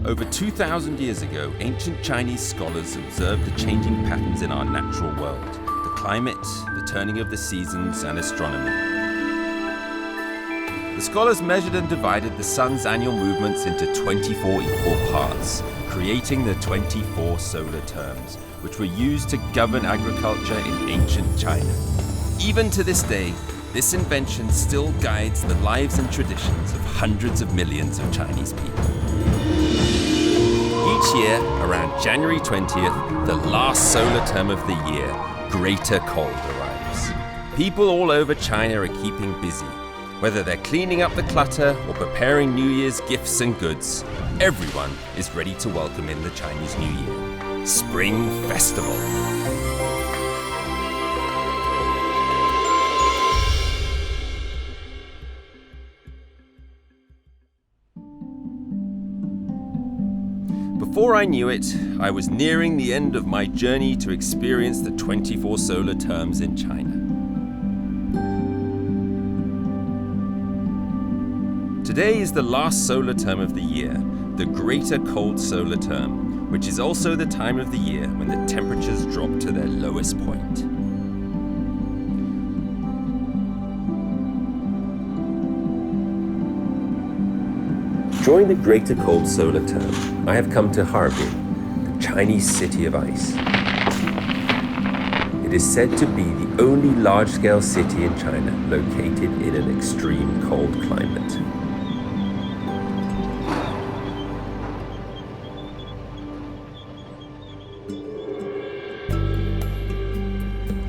Over 2,000 years ago, ancient Chinese scholars observed the changing patterns in our natural world, the climate, the turning of the seasons, and astronomy. The scholars measured and divided the sun's annual movements into 24 equal parts, creating the 24 solar terms, which were used to govern agriculture in ancient China. Even to this day, this invention still guides the lives and traditions of hundreds of millions of Chinese people. Each year, around January 20th, the last solar term of the year, greater cold arrives. People all over China are keeping busy. Whether they're cleaning up the clutter or preparing New Year's gifts and goods, everyone is ready to welcome in the Chinese New Year. Spring Festival. Before I knew it, I was nearing the end of my journey to experience the 24 solar terms in China. Today is the last solar term of the year, the Greater Cold Solar Term, which is also the time of the year when the temperatures drop to their lowest point. During the Greater Cold Solar Term, I have come to Harbin, the Chinese city of ice. It is said to be the only large-scale city in China located in an extreme cold climate.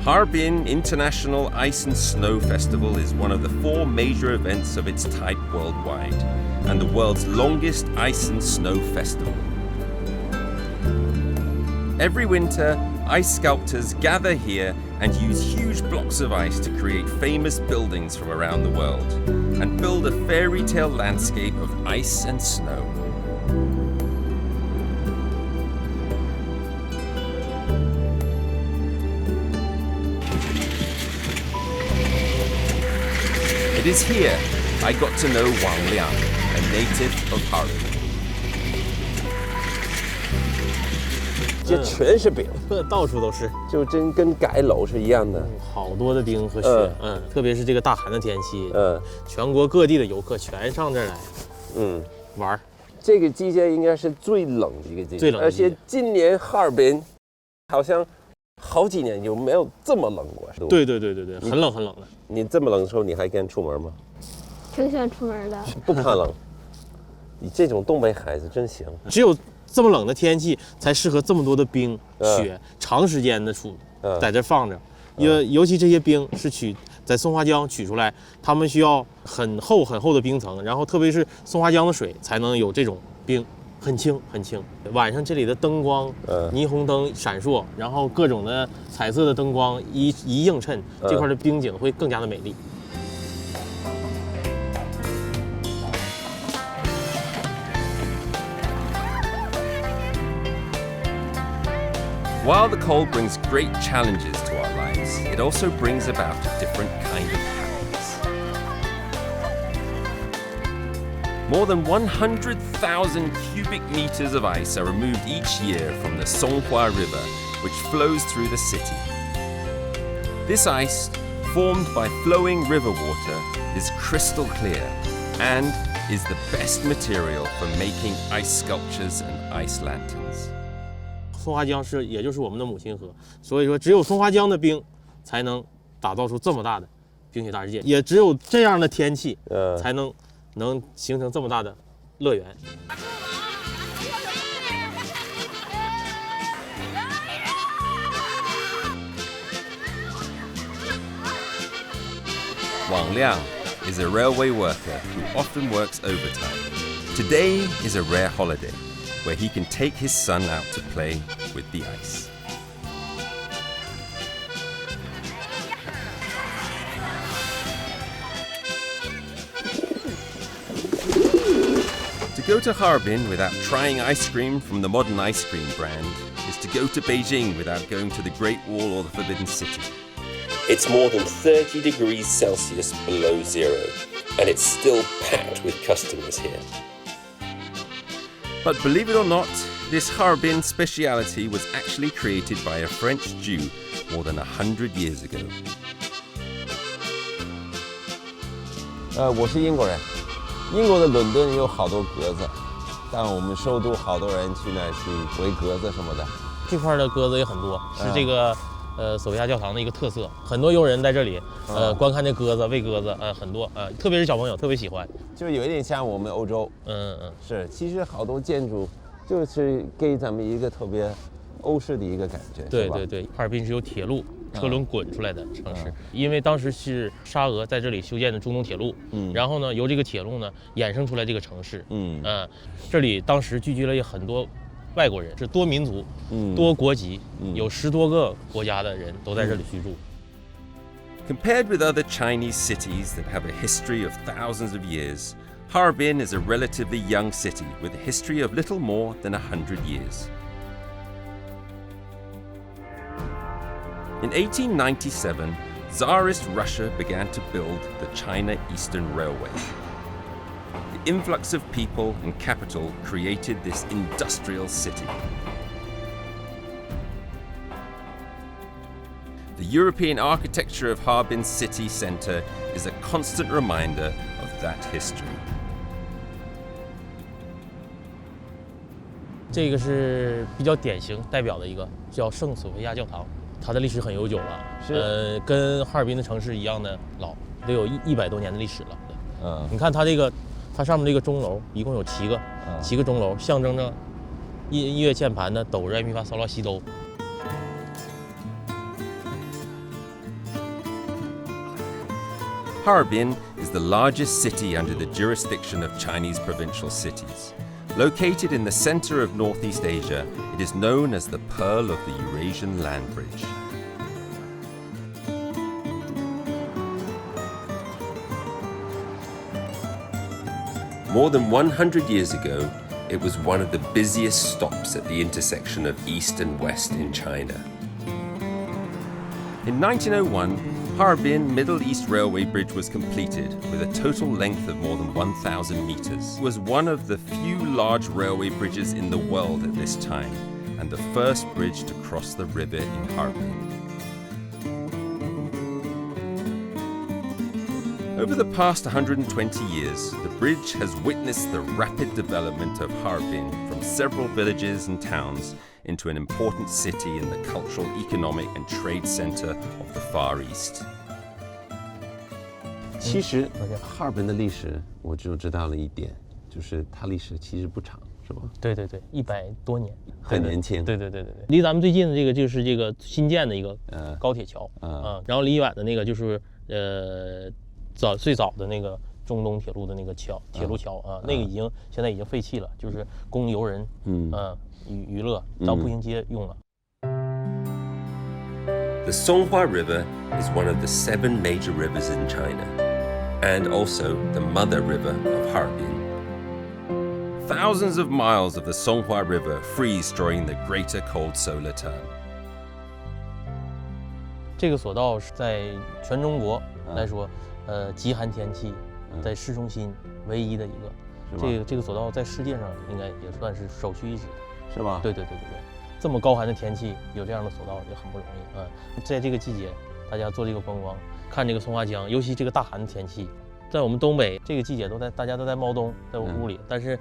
Harbin International Ice and Snow Festival is one of the 4 major events of its type worldwide, and the world's longest ice and snow festival. Every winter, ice sculptors gather here and use huge blocks of ice to create famous buildings from around the world, and build a fairy tale landscape of ice and snow. It is here I got to know Wang Liang, a native of Harbin. 这全是冰，到处都是，就真跟盖楼是一样的。好多的冰和雪，特别是这个大寒的天气，全国各地的游客全上这儿来，玩。这个季节应该是最冷的一个季节，最冷的季节。而且今年哈尔滨好像好几年就没有这么冷过。对，很冷很冷的。你这么冷的时候，你还敢出门吗？挺喜欢出门的。不怕冷。你这种东北孩子真行。只有这么冷的天气才适合这么多的冰雪长时间的在这放着，尤其这些冰是在松花江取出来，他们需要很厚很厚的冰层，然后特别是松花江的水才能有这种冰，很轻很轻。晚上这里的灯光，霓虹灯闪烁，然后各种的彩色的灯光一映衬，这块的冰景会更加的美丽。While the cold brings great challenges to our lives, it also brings about a different kind of happiness. More than 100,000 cubic meters of ice are removed each year from the Songhua River, which flows through the city. This ice, formed by flowing river water, is crystal clear and is the best material for making ice sculptures and ice lanterns. 松花江也就是我们的母亲河，所以说只有松花江的冰才能打造出这么大的冰雪大世界，也只有这样的天气，才能形成这么大的乐园。Wang Liang is a railway worker who often works overtime. Today is a rare holiday, where he can take his son out to play with the ice. To go to Harbin without trying ice cream from the modern ice cream brand is to go to Beijing without going to the Great Wall or the Forbidden City. It's more than 30 degrees Celsius below zero, and it's still packed with customers here. But believe it or not, this Harbin speciality was actually created by a French Jew more than 100 years ago. 我是英国人，英国的伦敦有好多鸽子，但我们首都好多人去那儿去喂鸽子什么的。这块的鸽子也很多，是这个索菲亚教堂的一个特色。很多游人在这里观看这鸽子、喂鸽子，很多特别是小朋友特别喜欢。就有一点像我们欧洲，是，其实好多建筑就是给咱们一个特别欧式的一个感觉。对对对，哈尔滨是有铁路。车轮滚出来的城市，因为当时是沙俄在这里修建的中东铁路，然后呢，由这个铁路呢衍生出来这个城市，这里当时聚居了很多外国人，是多民族、多国籍，有10多个国家的人都在这里居住。Compared with other Chinese cities that have a history of thousands of years, Harbin is a relatively young city with a history of little more than 100 years. In 1897, Tsarist Russia began to build the China Eastern Railway. The influx of people and capital created this industrial city. The European architecture of Harbin's city centre is a constant reminder of that history. 这个是比较典型代表的一个叫圣索菲亚教堂。它的历史很悠久了，跟哈尔滨的城市一样的老，得有100多年的历史了。你看它它上面这个钟楼一共有7个钟楼，象征着音乐键盘的哆来咪发嗦拉西哆。Harbin is the largest city under the jurisdiction of Chinese provincial cities. Located in the center of Northeast Asia, it is known as the Pearl of the Eurasian Land Bridge. More than 100 years ago, it was one of the busiest stops at the intersection of East and West in China. In 1901, Harbin Middle East Railway Bridge was completed with a total length of more than 1,000 meters. It was one of the few large railway bridges in the world at this time and the first bridge to cross the river in Harbin. Over the past 120 years, the bridge has witnessed the rapid development of Harbin from several villages and towns into an important city in the cultural, economic and trade center of the Far East. 其实哈尔滨的历史我就知道了一点，就是它历史其实不长，是吧？对对对，100多年，很年轻。对对对对对，离咱们最近的这个就是这个新建的一个高铁桥，然后离远的那个就是最早的那个中东铁路的那个铁路桥啊，那个现在已经废弃了，就是供游人娱乐当步行街用了。The Songhua River is one of the 7 major rivers in China, and also the mother river of Harbin. Thousands of miles of the Songhua River freeze during the greater cold solar term. 这个索道是在全中国来说，极寒天气在市中心唯一的一个。这个索道在世界上应该也算是首屈一指的，是吧？对对对对对，这么高寒的天气有这样的索道也很不容易啊。在这个季节，大家做这个观光，看这个松花江，尤其这个大寒的天气，在我们东北这个季节大家都在猫冬，在屋里，但是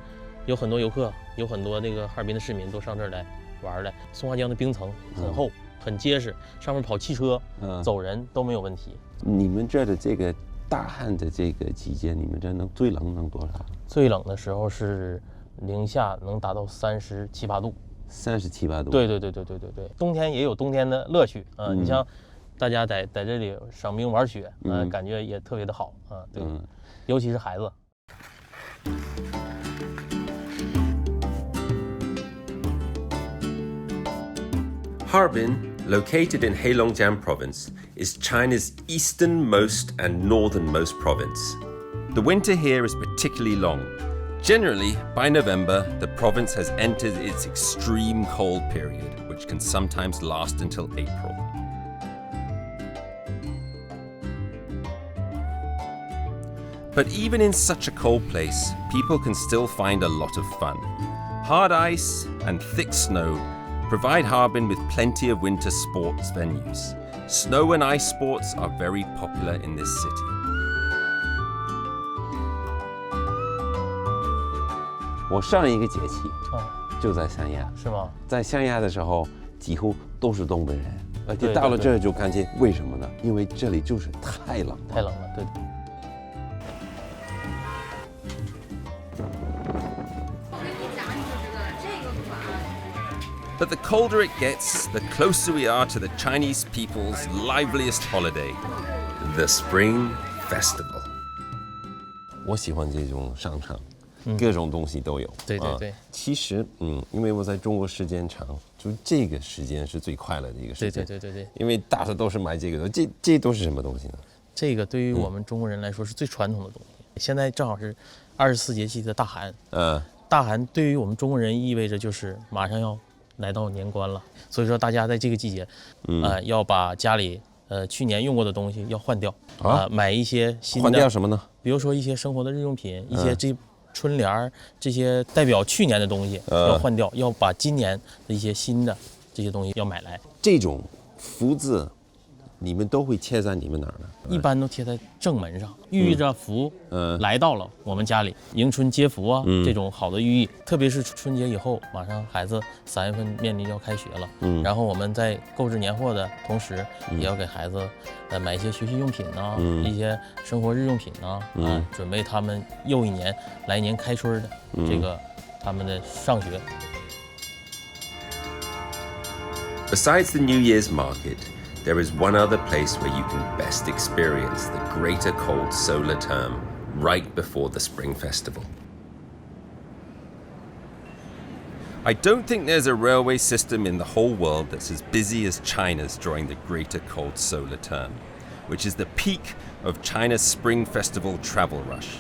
有很多游客，有很多那个哈尔滨的市民都上这儿来玩来。松花江的冰层很厚。很结实，上面跑汽车、走人都没有问题。你们这儿的这个大旱的这个季节，你们这最冷能多少？最冷的时候是零下能达到37、8度。37、8度。对对对对对对对，冬天也有冬天的乐趣啊！你像大家在这里赏冰玩雪，感觉也特别的好啊。对，尤其是孩子。Harbin, located in Heilongjiang Province, is China's easternmost and northernmost province. The winter here is particularly long. Generally, by November, the province has entered its extreme cold period, which can sometimes last until April. But even in such a cold place, people can still find a lot of fun. Hard ice and thick snow provide Harbin with plenty of winter sports venues. Snow and ice sports are very popular in this city. 我上一个节气就在三亚，是吗？在三亚的时候几乎都是东北人，而且到了这儿就感觉为什么呢？因为这里就是太冷了，太冷了，对。But the colder it gets, the closer we are to the Chinese people's liveliest holiday, the Spring Festival. 我喜欢这种商场，各种东西都有。对对对。其实，因为我在中国时间长，就这个时间是最快乐的一个时间。对。因为大家都是买这个的，这都是什么东西呢？这个对于我们中国人来说是最传统的东西。现在正好是24节气的大寒。大寒对于我们中国人意味着就是马上要来到年关了，所以说大家在这个季节，要把家里去年用过的东西要换掉买一些新的。换掉什么呢？比如说一些生活的日用品，一些春联这些代表去年的东西要换掉，要把今年的一些新的这些东西要买来。这种福字，你们都会贴在你们哪儿呢？一般都贴在正门上，寓意着福来到了我们家里，迎春接福啊，这种好的寓意。特别是春节以后，马上孩子3月份面临要开学了，然后我们在购置年货的同时，也要给孩子买一些学习用品啊，一些生活日用品啊，准备他们又一年来年开春的这个他们的上学。Besides the New Year's market, there is one other place where you can best experience the greater cold solar term right before the Spring Festival. I don't think there's a railway system in the whole world that's as busy as China's during the greater cold solar term, which is the peak of China's Spring Festival travel rush.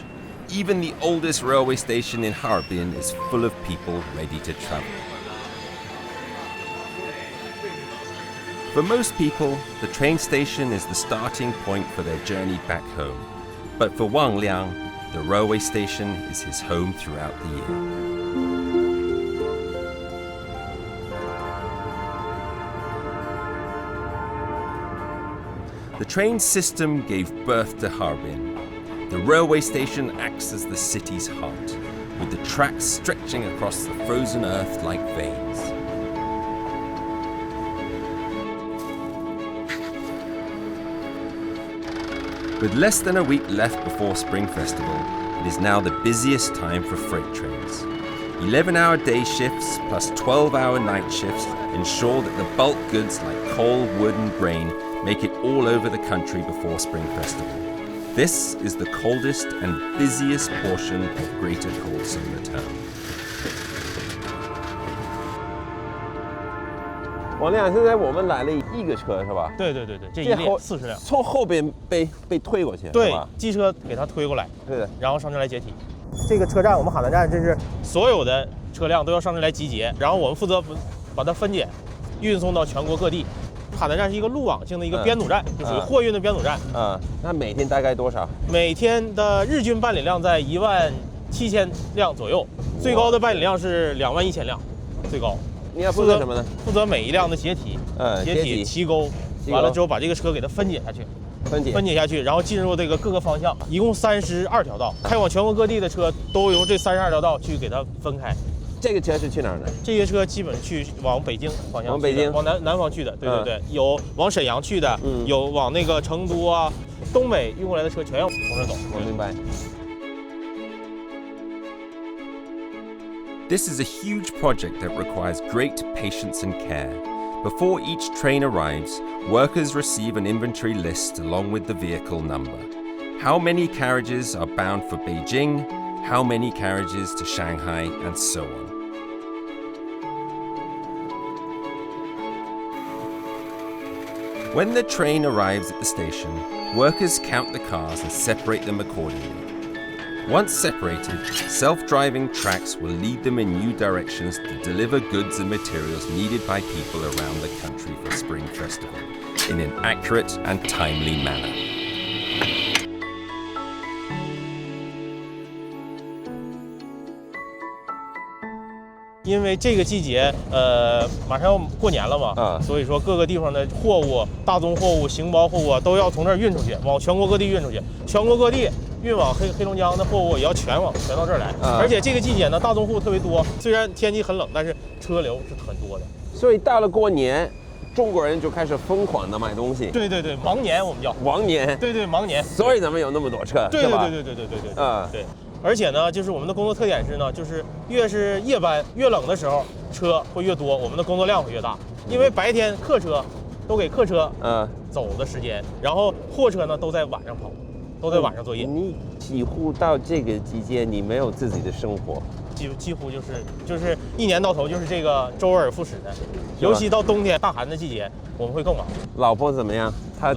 Even the oldest railway station in Harbin is full of people ready to travel. For most people, the train station is the starting point for their journey back home. But for Wang Liang, the railway station is his home throughout the year. The train system gave birth to Harbin. The railway station acts as the city's heart, with the tracks stretching across the frozen earth like veins. With less than a week left before Spring Festival, it is now the busiest time for freight trains. 11-hour day shifts plus 12-hour night shifts ensure that the bulk goods like coal, wood and grain make it all over the country before Spring Festival. This is the coldest and busiest portion of Greater Cold Solar Term. 王亮，现在我们来了一个车是吧？对，这一列40辆，从后边被推过去，对是吧？机车给它推过来，对的。然后上这来解体。这个车站，我们海南站，这是所有的车辆都要上这来集结，然后我们负责把它分拣，运送到全国各地。海南站是一个路网性的一个编组站，就属于货运的编组站。那每天大概多少？每天的日均办理量在17000辆左右，最高的办理量是21000辆，最高。你要负责什么呢？负责每一辆的解体，解体齐钩，完了之后把这个车给它分解下去，分解下去，然后进入这个各个方向，一共32条道，开往全国各地的车都由这32条道去给它分开。这个车是去哪儿的？这些车基本往北京方向，往北京，往南方去的，对，有往沈阳去的，有往那个成都啊、东北运过来的车全要从这走。我明白。This is a huge project that requires great patience and care. Before each train arrives, workers receive an inventory list along with the vehicle number. How many carriages are bound for Beijing, how many carriages to Shanghai, and so on. When the train arrives at the station, workers count the cars and separate them accordingly. Once separated, self-driving tracks will lead them in new directions to deliver goods and materials needed by people around the country for Spring Festival in an accurate and timely manner. 因为这个季节，马上要过年了嘛，所以说各个地方的货物、大宗货物、行包货物都要从这儿运出去，往全国各地运出去。全国各地运往黑龙江的货物也要全到这儿来。而且这个季节呢，大宗货物特别多，虽然天气很冷，但是车流是很多的。所以到了过年，中国人就开始疯狂的买东西。对，忙年我们叫王年。对，忙年。所以咱们有那么多车，对。对。而且呢，就是我们的工作特点是呢，就是越是夜班越冷的时候，车会越多，我们的工作量会越大。因为白天客车都给客车走的时间，然后货车呢都在晚上跑，都在晚上作业。你几乎到这个季节，你没有自己的生活，几乎就是一年到头就是这个周而复始的，尤其到冬天大寒的季节，我们会更忙。老婆怎么样？她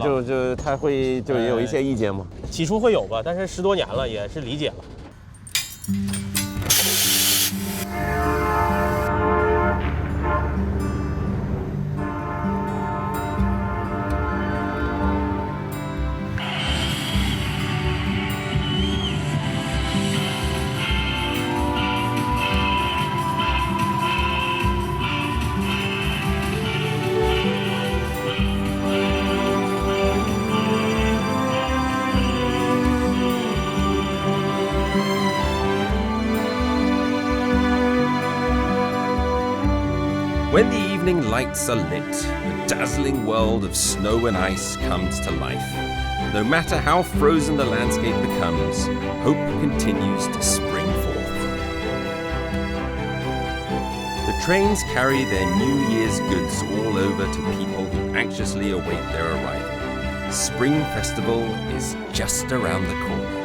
她会也有一些意见吗？起初会有吧，但是10多年了，也是理解了。When the evening lights are lit, the dazzling world of snow and ice comes to life. No matter how frozen the landscape becomes, hope continues to spring forth. The trains carry their New Year's goods all over to people who anxiously await their arrival. Spring Festival is just around the corner.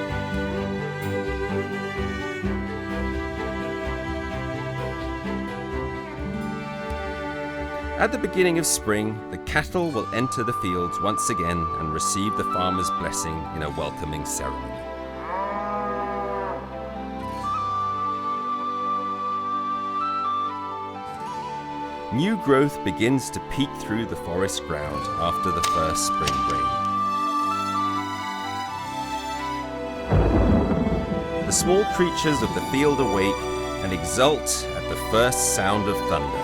At the beginning of spring, the cattle will enter the fields once again and receive the farmer's blessing in a welcoming ceremony. New growth begins to peek through the forest ground after the first spring rain. The small creatures of the field awake and exult at the first sound of thunder.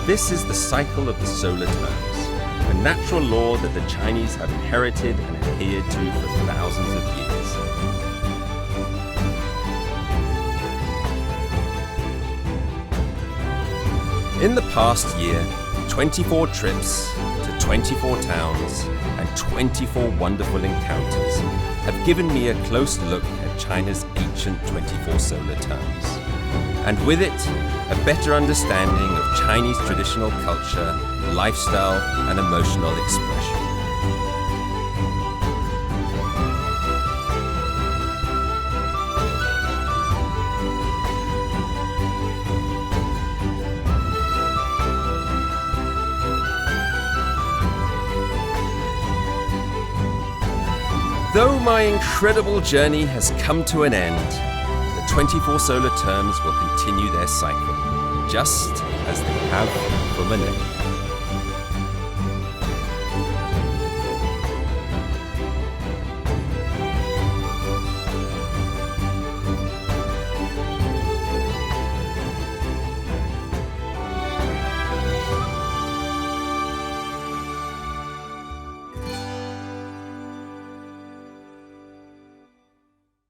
This is the cycle of the solar terms, a natural law that the Chinese have inherited and adhered to for thousands of years. In the past year, 24 trips to 24 towns and 24 wonderful encounters have given me a close look at China's ancient 24 solar terms, and with it, a better understanding of Chinese traditional culture, lifestyle, and emotional expression. Though my incredible journey has come to an end, the 24 solar terms will continue their cycle, just as they have for millennia.